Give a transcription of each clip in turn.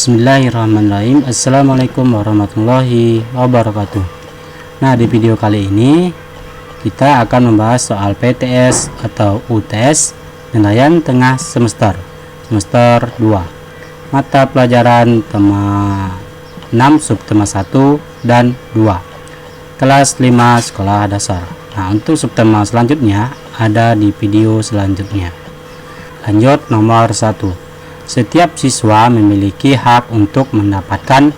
Bismillahirrahmanirrahim. Assalamualaikum warahmatullahi wabarakatuh. Nah, di video kali ini kita akan membahas soal PTS atau UTS penilaian tengah semester 2, mata pelajaran tema 6 subtema 1 dan 2, kelas 5 sekolah dasar. Nah, untuk subtema selanjutnya ada di video selanjutnya. Lanjut nomor 1. Setiap siswa memiliki hak untuk mendapatkan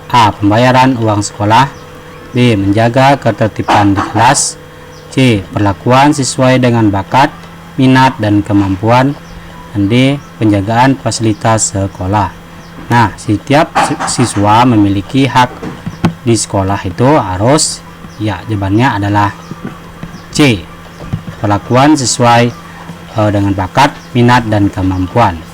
A. Pembayaran uang sekolah, B. Menjaga ketertiban di kelas, C. Perlakuan sesuai dengan bakat, minat, dan kemampuan, dan D. Penjagaan fasilitas sekolah. Nah, setiap siswa memiliki hak di sekolah itu harus, ya, jawabannya adalah C. Perlakuan sesuai dengan bakat, minat, dan kemampuan.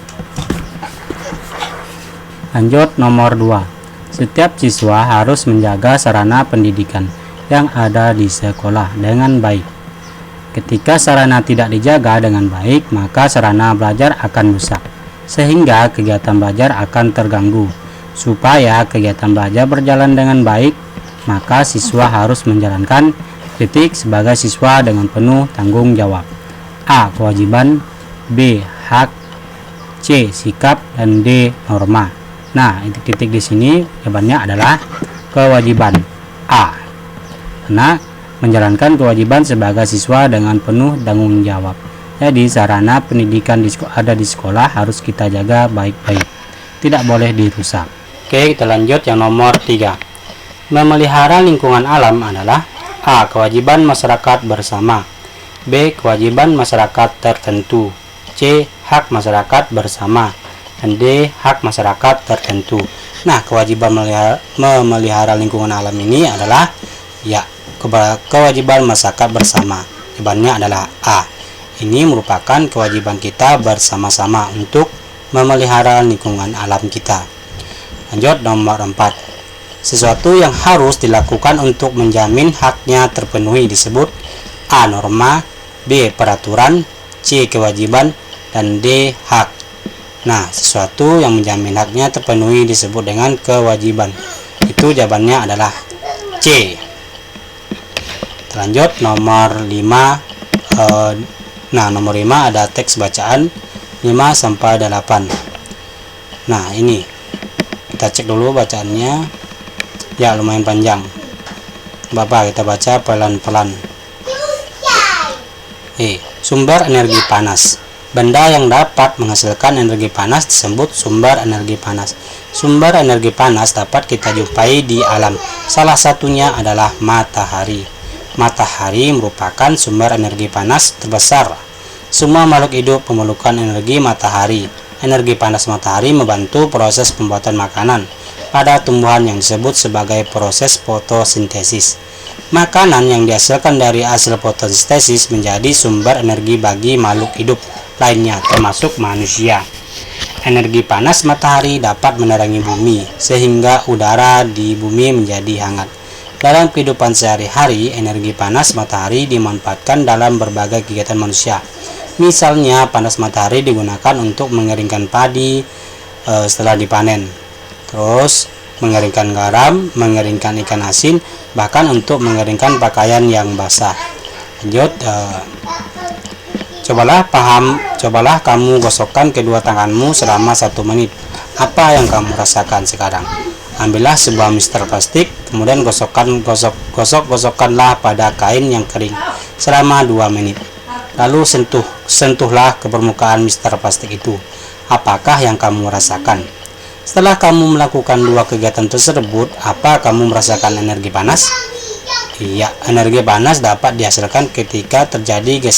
Lanjut nomor 2. Setiap siswa harus menjaga sarana pendidikan yang ada di sekolah dengan baik. Ketika sarana tidak dijaga dengan baik, maka sarana belajar akan rusak, sehingga kegiatan belajar akan terganggu. Supaya kegiatan belajar berjalan dengan baik, maka siswa harus menjalankan kritik sebagai siswa dengan penuh tanggung jawab. A. Kewajiban, B. Hak, C. Sikap, dan D. Norma. Nah, titik di sini jawabannya adalah kewajiban A. Karena menjalankan kewajiban sebagai siswa dengan penuh tanggung jawab. Jadi sarana pendidikan ada di sekolah harus kita jaga baik-baik, tidak boleh dirusak. Oke, kita lanjut yang nomor 3. Memelihara lingkungan alam adalah A. Kewajiban masyarakat bersama, B. Kewajiban masyarakat tertentu, C. Hak masyarakat bersama, dan D. Hak masyarakat tertentu. Nah, kewajiban memelihara lingkungan alam ini adalah, ya, kewajiban masyarakat bersama. Jawabannya adalah A. Ini merupakan kewajiban kita bersama-sama untuk memelihara lingkungan alam kita. Lanjut nomor 4. Sesuatu yang harus dilakukan untuk menjamin haknya terpenuhi disebut A. Norma, B. Peraturan, C. Kewajiban, dan D. Hak. Nah, sesuatu yang menjamin haknya terpenuhi disebut dengan kewajiban. Itu jawabannya adalah C. Lanjut nomor 5. Nomor 5 ada teks bacaan 5-8. Nah, ini kita cek dulu bacaannya. Ya, lumayan panjang. Bapak, kita baca pelan-pelan. Sumber energi panas. Benda yang dapat menghasilkan energi panas disebut sumber energi panas. Sumber energi panas dapat kita jumpai di alam. Salah satunya adalah matahari. Matahari merupakan sumber energi panas terbesar. Semua makhluk hidup memerlukan energi matahari. Energi panas matahari membantu proses pembuatan makanan pada tumbuhan yang disebut sebagai proses fotosintesis. Makanan yang dihasilkan dari hasil fotosintesis menjadi sumber energi bagi makhluk hidup lainnya, termasuk manusia. Energi panas matahari dapat menerangi bumi, sehingga udara di bumi menjadi hangat. Dalam kehidupan sehari-hari, energi panas matahari dimanfaatkan dalam berbagai kegiatan manusia. Misalnya, panas matahari digunakan untuk mengeringkan padi setelah dipanen. Terus, mengeringkan garam, mengeringkan ikan asin, bahkan untuk mengeringkan pakaian yang basah. Lanjut, Cobalah kamu gosokkan kedua tanganmu selama 1 menit. Apa yang kamu rasakan sekarang? Ambillah sebuah mister plastik, kemudian gosokkanlah pada kain yang kering selama 2 menit. Lalu sentuhlah ke permukaan mister plastik itu. Apakah yang kamu rasakan? Setelah kamu melakukan 2 kegiatan tersebut, apa kamu merasakan energi panas? Iya, energi panas dapat dihasilkan ketika terjadi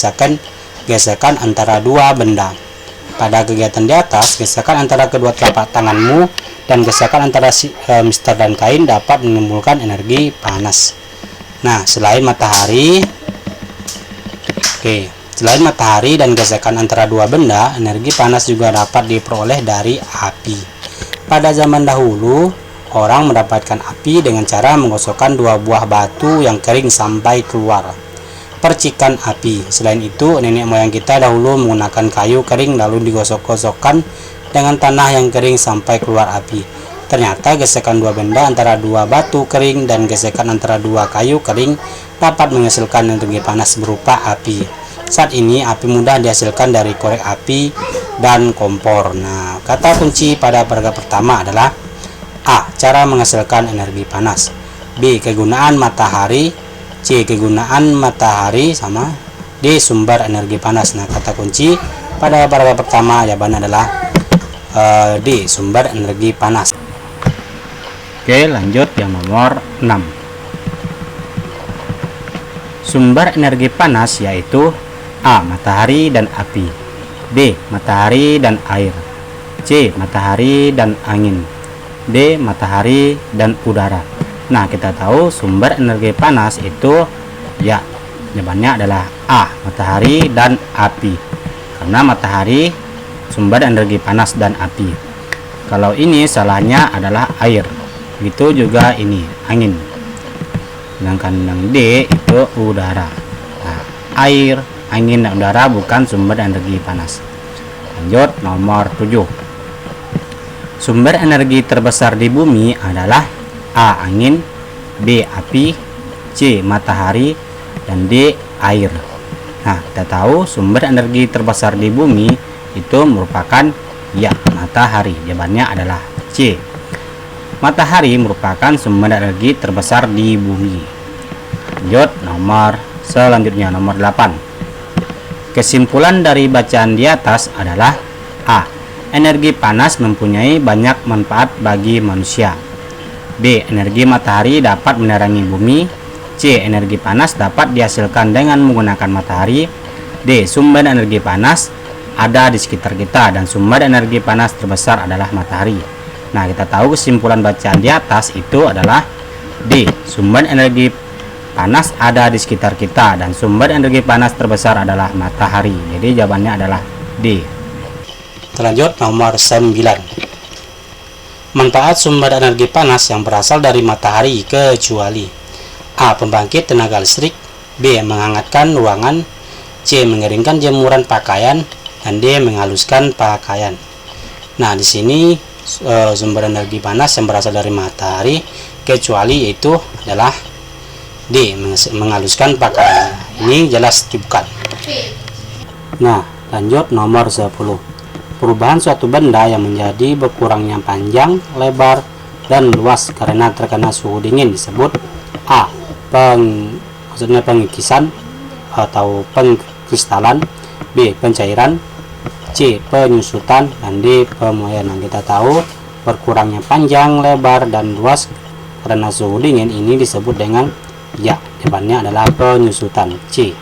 gesekan antara 2 benda. Pada kegiatan di atas, gesekan antara kedua telapak tanganmu dan gesekan antara mister dan kain dapat menimbulkan energi panas. Nah, selain matahari dan gesekan antara 2 benda, energi panas juga dapat diperoleh dari api. Pada zaman dahulu, orang mendapatkan api dengan cara menggosokkan 2 buah batu yang kering sampai keluar percikan api. Selain itu, nenek moyang kita dahulu menggunakan kayu kering lalu digosok-gosokkan dengan tanah yang kering sampai keluar api. Ternyata gesekan dua benda antara dua batu kering dan gesekan antara dua kayu kering dapat menghasilkan energi panas berupa api. Saat ini api mudah dihasilkan dari korek api dan kompor. Nah, kata kunci pada paragraf pertama adalah A. Cara menghasilkan energi panas. B. Kegunaan matahari. C. Kegunaan matahari sama D. Sumber energi panas. Nah, kata kunci pada paragraf pertama jawabannya adalah D. Sumber energi panas. Oke, lanjut yang nomor 6. Sumber energi panas yaitu A. Matahari dan api. B. Matahari dan air. C. Matahari dan angin. D. Matahari dan udara. Nah, kita tahu sumber energi panas itu ya jawabannya adalah A. Matahari dan api. Karena matahari sumber energi panas dan api. Kalau ini salahnya adalah air. Begitu juga ini angin. Sedangkan yang D itu udara. Nah, air, angin dan udara bukan sumber energi panas. Lanjut nomor 7. Sumber energi terbesar di bumi adalah A. Angin, B. Api, C. Matahari, dan D. Air. Nah, kita tahu sumber energi terbesar di bumi itu merupakan ya matahari. Jawabannya adalah C. Matahari merupakan sumber energi terbesar di bumi. Lanjut nomor selanjutnya nomor 8. Kesimpulan dari bacaan di atas adalah A. Energi panas mempunyai banyak manfaat bagi manusia. B. Energi matahari dapat menerangi bumi. C. Energi panas dapat dihasilkan dengan menggunakan matahari. D. Sumber energi panas ada di sekitar kita dan sumber energi panas terbesar adalah matahari. Nah, kita tahu kesimpulan bacaan di atas itu adalah D. Sumber energi panas ada di sekitar kita dan sumber energi panas terbesar adalah matahari. Jadi jawabannya adalah D. Lanjut nomor 9. Manfaat sumber energi panas yang berasal dari matahari kecuali A. Pembangkit tenaga listrik. B. Menghangatkan ruangan. C. Mengeringkan jemuran pakaian. Dan D. Menghaluskan pakaian. Nah, di sini sumber energi panas yang berasal dari matahari kecuali itu adalah D. Menghaluskan pakaian. Ini jelas bukan. Nah, lanjut nomor 10. Perubahan suatu benda yang menjadi berkurangnya panjang, lebar, dan luas karena terkena suhu dingin disebut A. Pengikisan atau pengkristalan. B. Pencairan. C. Penyusutan. Dan D. Pemuaian. Kita tahu berkurangnya panjang, lebar, dan luas karena suhu dingin ini disebut dengan ya jawabannya adalah penyusutan. C.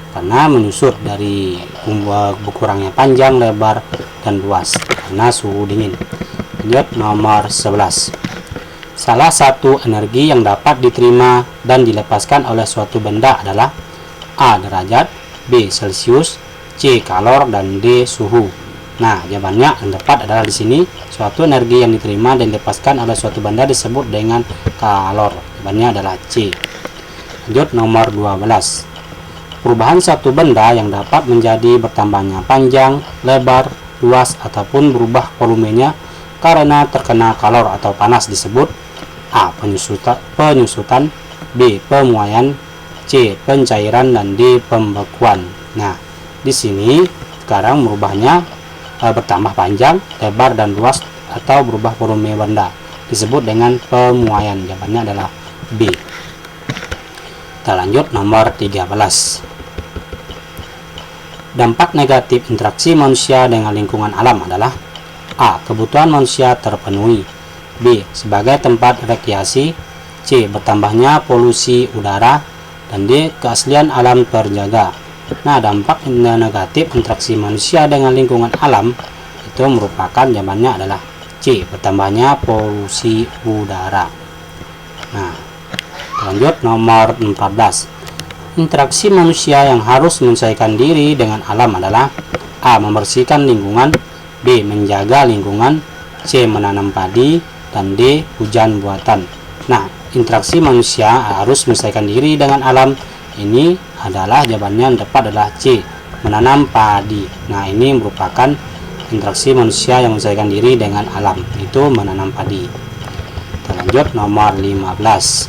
Karena menyusut dari berkurangnya panjang, lebar, dan luas karena suhu dingin. Lanjut nomor 11. Salah satu energi yang dapat diterima dan dilepaskan oleh suatu benda adalah A. Derajat, B. Celcius, C. Kalor, dan D. Suhu. Nah, jawabannya yang tepat adalah di sini suatu energi yang diterima dan dilepaskan oleh suatu benda disebut dengan kalor. Jawabannya adalah C. Lanjut nomor 12. Perubahan satu benda yang dapat menjadi bertambahnya panjang, lebar, luas, ataupun berubah volumenya karena terkena kalor atau panas disebut A. Penyusutan, B. Pemuaian, C. Pencairan, dan D. Pembekuan. Nah, di sini sekarang merubahnya bertambah panjang, lebar, dan luas atau berubah volume benda disebut dengan pemuaian. Jawabannya adalah B. Kita lanjut nomor 13. Dampak negatif interaksi manusia dengan lingkungan alam adalah A. Kebutuhan manusia terpenuhi. B. Sebagai tempat rekreasi. C. Bertambahnya polusi udara. Dan D. Keaslian alam terjaga. Nah, dampak negatif interaksi manusia dengan lingkungan alam itu merupakan jawabannya adalah C. Bertambahnya polusi udara. Nah, lanjut nomor 14. Interaksi manusia yang harus menyesuaikan diri dengan alam adalah A. Membersihkan lingkungan. B. Menjaga lingkungan. C. Menanam padi. Dan D. Hujan buatan. Nah, interaksi manusia harus menyesuaikan diri dengan alam. Ini adalah jawabannya yang tepat adalah C. Menanam padi. Nah, ini merupakan interaksi manusia yang menyesuaikan diri dengan alam, itu menanam padi. Lanjut nomor 15.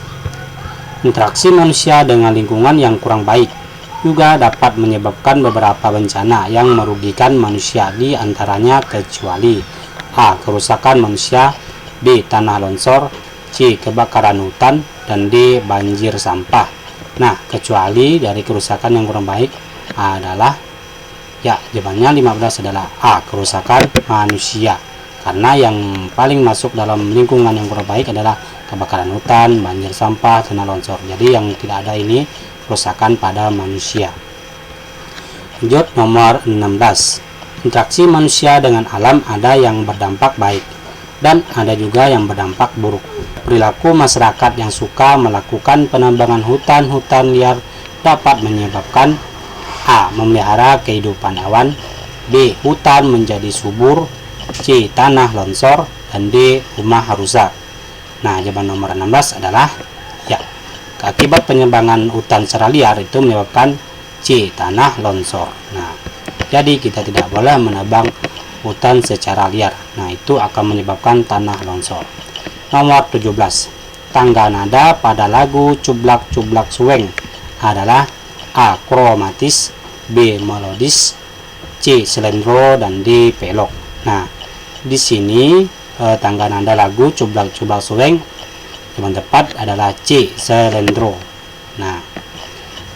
Interaksi manusia dengan lingkungan yang kurang baik juga dapat menyebabkan beberapa bencana yang merugikan manusia, di antaranya kecuali A. Kerusakan manusia, B. Tanah longsor, C. Kebakaran hutan, dan D. Banjir sampah. Nah, kecuali dari kerusakan yang kurang baik adalah, ya, jawabannya 15 adalah A. Kerusakan manusia, karena yang paling masuk dalam lingkungan yang kurang baik adalah kebakaran hutan, banjir sampah, tanah longsor. Jadi yang tidak ada ini kerusakan pada manusia. Lanjut nomor 16. Interaksi manusia dengan alam ada yang berdampak baik dan ada juga yang berdampak buruk. Perilaku masyarakat yang suka melakukan penambangan hutan-hutan liar dapat menyebabkan A. Memelihara kehidupan hewan, B. Hutan menjadi subur, C. Tanah longsor, dan D. Rumah rusak. Nah, jawaban nomor 16 adalah, ya, akibat penebangan hutan secara liar itu menyebabkan C. Tanah longsor. Nah, jadi kita tidak boleh menebang hutan secara liar. Nah, itu akan menyebabkan tanah longsor. Nomor 17. Tangga nada pada lagu Cublak-Cublak Suweng adalah A. Kromatis, B. Melodis, C. Selendro, dan D. Pelok. Nah, di sini tangga nada lagu Cublak-Cublak Suweng yang tepat adalah C. Selendro. Nah,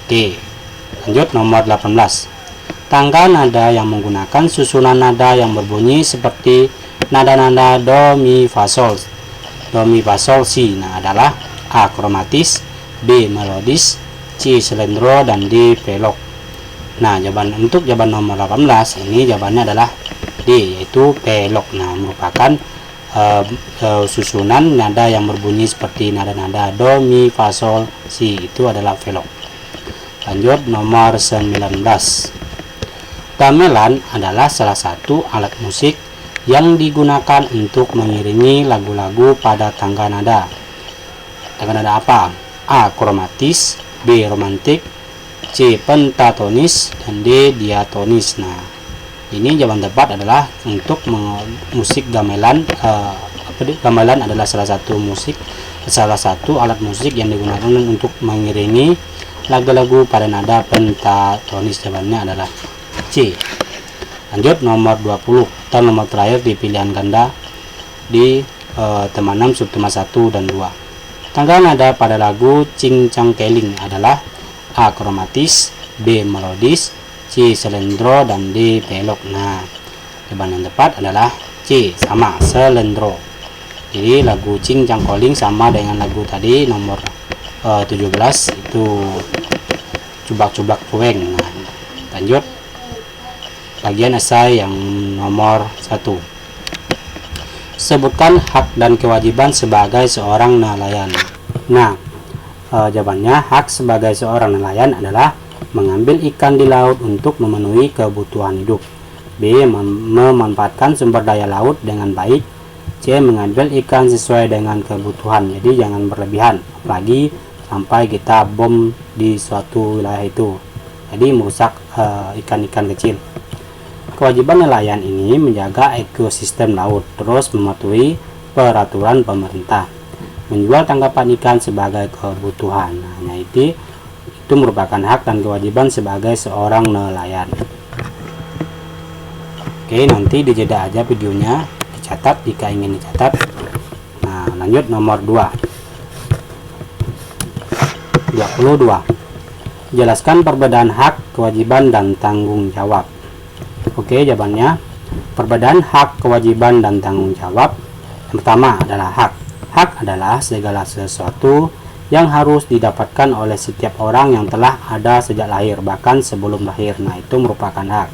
oke. Lanjut nomor 18. Tangga nada yang menggunakan susunan nada yang berbunyi seperti nada-nada do mi fa sol, si. Nah, adalah A. Kromatis, B. Melodis, C. Selendro, dan D. Pelok. Nah, untuk jawaban nomor 18 ini jawabannya adalah D, yaitu pelok. Nah, merupakan susunan nada yang berbunyi seperti nada-nada do mi fa sol si, itu adalah pelok. Lanjut nomor 19. Gamelan adalah salah satu alat musik yang digunakan untuk mengiringi lagu-lagu pada tangga nada. Tangga nada apa? A. Kromatis, B. Romantik, C. Pentatonis, dan D. Diatonis. Nah, ini jawaban tepat adalah untuk musik gamelan. Gamelan adalah salah satu alat musik yang digunakan untuk mengiringi lagu-lagu pada nada pentatonis. Jawabannya adalah C. Lanjut nomor 20 atau nomor terakhir di pilihan ganda di tema 6 subtema 1 dan 2. Tangga nada pada lagu Cincang Keling adalah A. Kromatis, B. Melodis, C. Selendro, dan D. Pelok. Nah, jawaban yang tepat adalah C. Sama, Selendro. Jadi lagu Cincang Keling sama dengan lagu tadi nomor 17 itu Cublak-Cublak Suweng. Nah, lanjut bagian esai yang nomor 1. Sebutkan hak dan kewajiban sebagai seorang nelayan. Nah, jawabannya hak sebagai seorang nelayan adalah mengambil ikan di laut untuk memenuhi kebutuhan hidup, B. Memanfaatkan sumber daya laut dengan baik, C. Mengambil ikan sesuai dengan kebutuhan, jadi jangan berlebihan, apalagi sampai kita bom di suatu wilayah itu, jadi merusak ikan-ikan kecil. Kewajiban nelayan ini menjaga ekosistem laut, terus mematuhi peraturan pemerintah, menjual tangkapan ikan sebagai kebutuhan. Nah, itu merupakan hak dan kewajiban sebagai seorang nelayan. Oke, nanti dijeda aja videonya, dicatat jika ingin dicatat. Nah, lanjut nomor 2. 22. Jelaskan perbedaan hak, kewajiban, dan tanggung jawab. Oke, jawabannya perbedaan hak, kewajiban, dan tanggung jawab. Yang pertama adalah hak. Hak adalah segala sesuatu yang harus didapatkan oleh setiap orang yang telah ada sejak lahir, bahkan sebelum lahir. Nah, itu merupakan hak.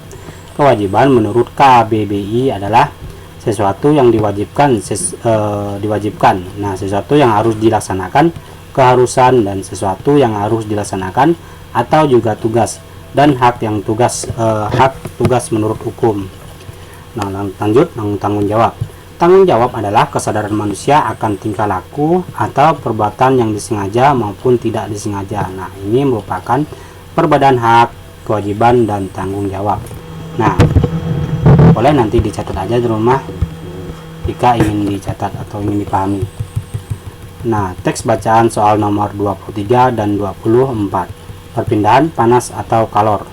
Kewajiban menurut KBBI adalah sesuatu yang diwajibkan. Nah, sesuatu yang harus dilaksanakan, keharusan, dan sesuatu yang harus dilaksanakan atau juga tugas, dan hak tugas menurut hukum. Nah, lanjut tanggung jawab. Tanggung jawab adalah kesadaran manusia akan tingkah laku atau perbuatan yang disengaja maupun tidak disengaja. Nah, ini merupakan perbedaan hak, kewajiban, dan tanggung jawab. Nah, boleh nanti dicatat aja di rumah jika ingin dicatat atau ingin dipahami. Nah, teks bacaan soal nomor 23 dan 24, perpindahan panas atau kalor.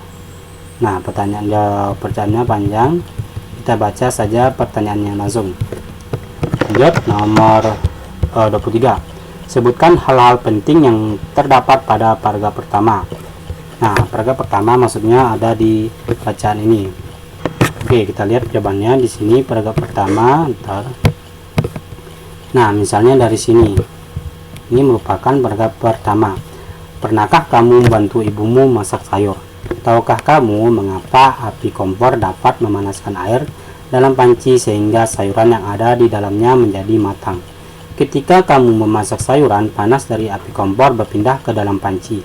Nah, pertanyaannya panjang, kita baca saja pertanyaannya langsung. Lanjut, nomor 23, sebutkan hal-hal penting yang terdapat pada paragraf pertama. Nah, paragraf pertama maksudnya ada di bacaan ini. Oke, kita lihat jawabannya di sini paragraf pertama. Nah, misalnya dari sini. Ini merupakan paragraf pertama. Pernahkah kamu membantu ibumu masak sayur? Tahukah kamu mengapa api kompor dapat memanaskan air dalam panci sehingga sayuran yang ada di dalamnya menjadi matang? Ketika kamu memasak sayuran, panas dari api kompor berpindah ke dalam panci.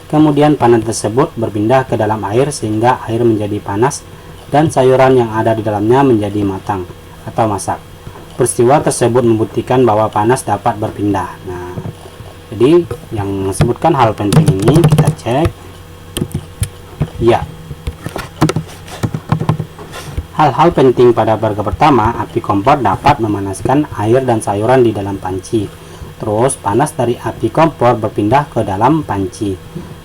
Kemudian panas tersebut berpindah ke dalam air sehingga air menjadi panas dan sayuran yang ada di dalamnya menjadi matang atau masak. Peristiwa tersebut membuktikan bahwa panas dapat berpindah. Nah, jadi yang disebutkan hal penting ini kita cek. Ya. Hal-hal penting pada paragraf pertama, api kompor dapat memanaskan air dan sayuran di dalam panci. Terus panas dari api kompor berpindah ke dalam panci.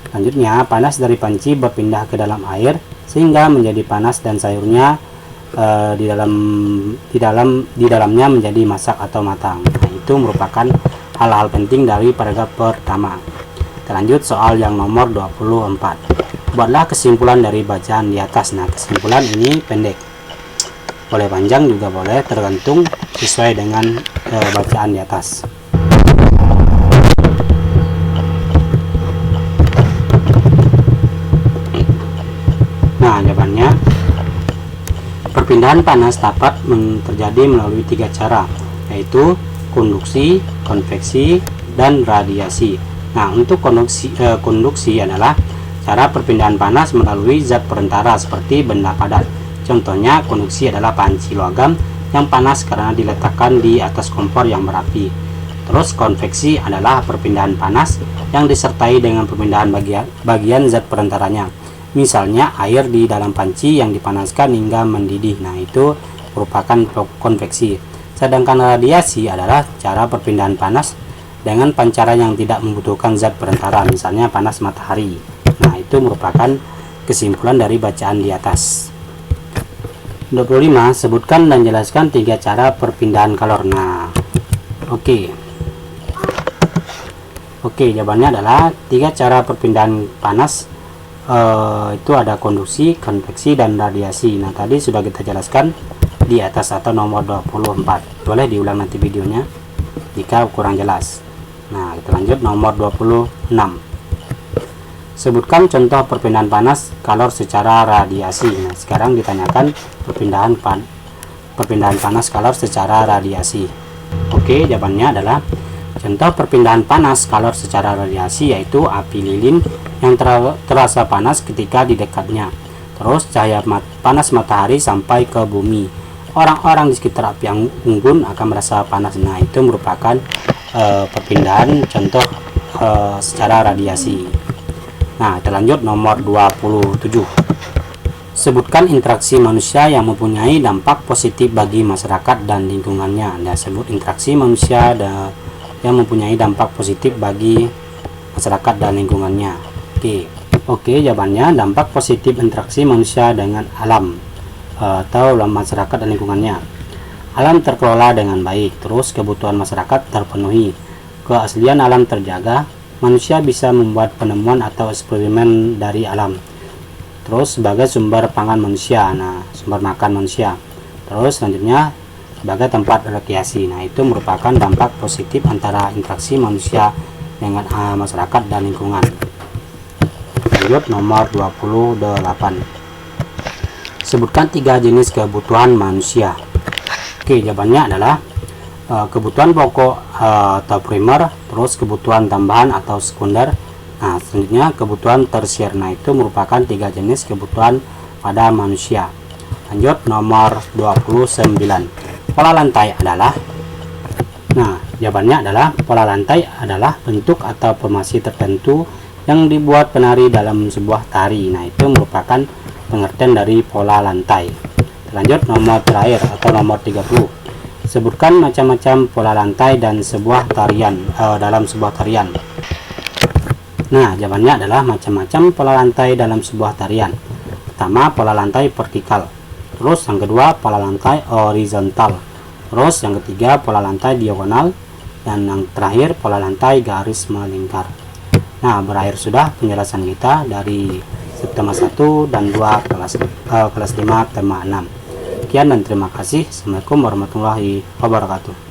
Selanjutnya, panas dari panci berpindah ke dalam air sehingga menjadi panas dan sayurnya di dalamnya menjadi masak atau matang. Nah, itu merupakan hal-hal penting dari paragraf pertama. Kita lanjut soal yang nomor 24. Buatlah kesimpulan dari bacaan di atas. Nah, kesimpulan ini pendek. Boleh panjang juga boleh, tergantung sesuai dengan bacaan di atas. Nah, jawabannya, perpindahan panas dapat terjadi melalui 3 cara, yaitu konduksi, konveksi, dan radiasi. Nah, untuk konduksi adalah cara perpindahan panas melalui zat perantara seperti benda padat. Contohnya, konduksi adalah panci logam yang panas karena diletakkan di atas kompor yang berapi. Terus, konveksi adalah perpindahan panas yang disertai dengan perpindahan bagian zat perantaranya. Misalnya, air di dalam panci yang dipanaskan hingga mendidih. Nah, itu merupakan konveksi. Sedangkan radiasi adalah cara perpindahan panas dengan pancaran yang tidak membutuhkan zat perantara, misalnya panas matahari. Nah, itu merupakan kesimpulan dari bacaan di atas. 25. Sebutkan dan jelaskan 3 cara perpindahan kalor. Nah, oke, jawabannya adalah 3 cara perpindahan panas. Itu ada konduksi, konveksi, dan radiasi. Nah, tadi sudah kita jelaskan di atas atau nomor 24. Boleh diulang nanti videonya jika kurang jelas. Nah, kita lanjut nomor 26. Sebutkan contoh perpindahan panas kalor secara radiasi. Nah, sekarang ditanyakan perpindahan panas kalor secara radiasi. Oke, jawabannya adalah contoh perpindahan panas kalor secara radiasi yaitu api lilin yang terasa panas ketika di dekatnya. Terus cahaya panas matahari sampai ke bumi. Orang-orang di sekitar api unggun akan merasa panas. Nah, itu merupakan perpindahan contoh secara radiasi. Nah, kita lanjut nomor 27. Sebutkan interaksi manusia yang mempunyai dampak positif bagi masyarakat dan lingkungannya. Anda sebut interaksi manusia yang mempunyai dampak positif bagi masyarakat dan lingkungannya. Oke, jawabannya dampak positif interaksi manusia dengan alam atau masyarakat dan lingkungannya. Alam terkelola dengan baik, terus kebutuhan masyarakat terpenuhi, keaslian alam terjaga, manusia bisa membuat penemuan atau eksperimen dari alam. Terus sebagai sumber pangan manusia, nah sumber makan manusia. Terus selanjutnya sebagai tempat rekreasi. Nah, itu merupakan dampak positif antara interaksi manusia dengan masyarakat dan lingkungan. Lanjut nomor 28. Sebutkan 3 jenis kebutuhan manusia. Oke, jawabannya adalah kebutuhan pokok atau primer, terus kebutuhan tambahan atau sekunder. Nah, selanjutnya kebutuhan tersier. Nah, itu merupakan 3 jenis kebutuhan pada manusia. Lanjut nomor 29. Pola lantai adalah, nah jawabannya adalah pola lantai adalah bentuk atau formasi tertentu yang dibuat penari dalam sebuah tari. Nah, itu merupakan pengertian dari pola lantai. Lanjut nomor terakhir atau nomor 30. Sebutkan macam-macam pola lantai dan sebuah tarian dalam sebuah tarian. Nah, jawabannya adalah macam-macam pola lantai dalam sebuah tarian. Pertama, pola lantai vertikal. Terus yang kedua, pola lantai horizontal. Terus yang ketiga, pola lantai diagonal. Dan yang terakhir, pola lantai garis melingkar. Nah, berakhir sudah penjelasan kita dari subtema 1 dan 2 kelas 5 tema 6. Sekian dan terima kasih. Assalamualaikum warahmatullahi wabarakatuh.